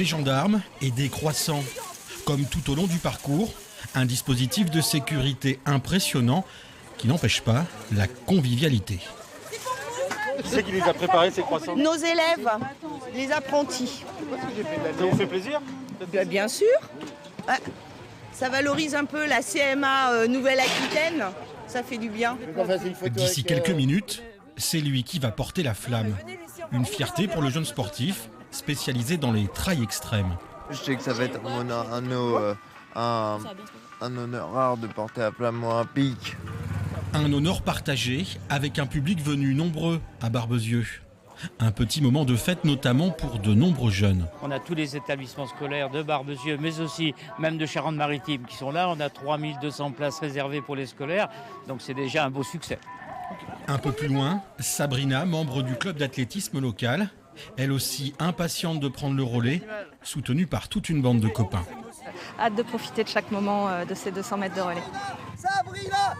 Des gendarmes et des croissants. Comme tout au long du parcours, un dispositif de sécurité impressionnant qui n'empêche pas la convivialité. Qui c'est qui les a préparés, ces croissants? Nos élèves, les apprentis. Ça vous fait plaisir? Bien sûr. Ouais. Ça valorise un peu la CMA Nouvelle-Aquitaine. Ça fait du bien. D'ici quelques minutes, c'est lui qui va porter la flamme. Une fierté pour le jeune sportif, spécialisé dans les trails extrêmes. Je sais que ça va être un honneur rare de porter la flamme olympique. Un honneur partagé avec un public venu nombreux à Barbezieux. Un petit moment de fête notamment pour de nombreux jeunes. On a tous les établissements scolaires de Barbezieux, mais aussi même de Charente-Maritime qui sont là. On a 3200 places réservées pour les scolaires, donc c'est déjà un beau succès. Un peu plus loin, Sabrina, membre du club d'athlétisme local, elle aussi impatiente de prendre le relais, soutenue par toute une bande de copains. Hâte de profiter de chaque moment de ces 200 mètres de relais. Sabrina!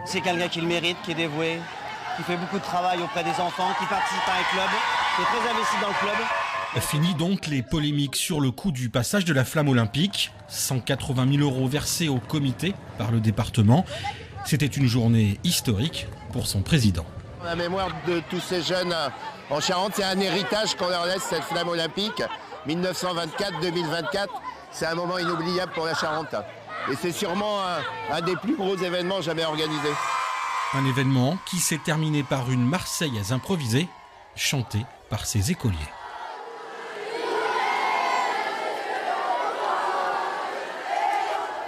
C'est quelqu'un qui le mérite, qui est dévoué, qui fait beaucoup de travail auprès des enfants, qui participe à un club, qui est très investi dans le club. Fini donc les polémiques sur le coût du passage de la flamme olympique. 180 000 € versés au comité par le département. C'était une journée historique pour son président. La mémoire de tous ces jeunes en Charente, c'est un héritage qu'on leur laisse, cette flamme olympique. 1924-2024, c'est un moment inoubliable pour la Charente. Et c'est sûrement un des plus gros événements jamais organisés. Un événement qui s'est terminé par une Marseillaise improvisée, chantée par ses écoliers.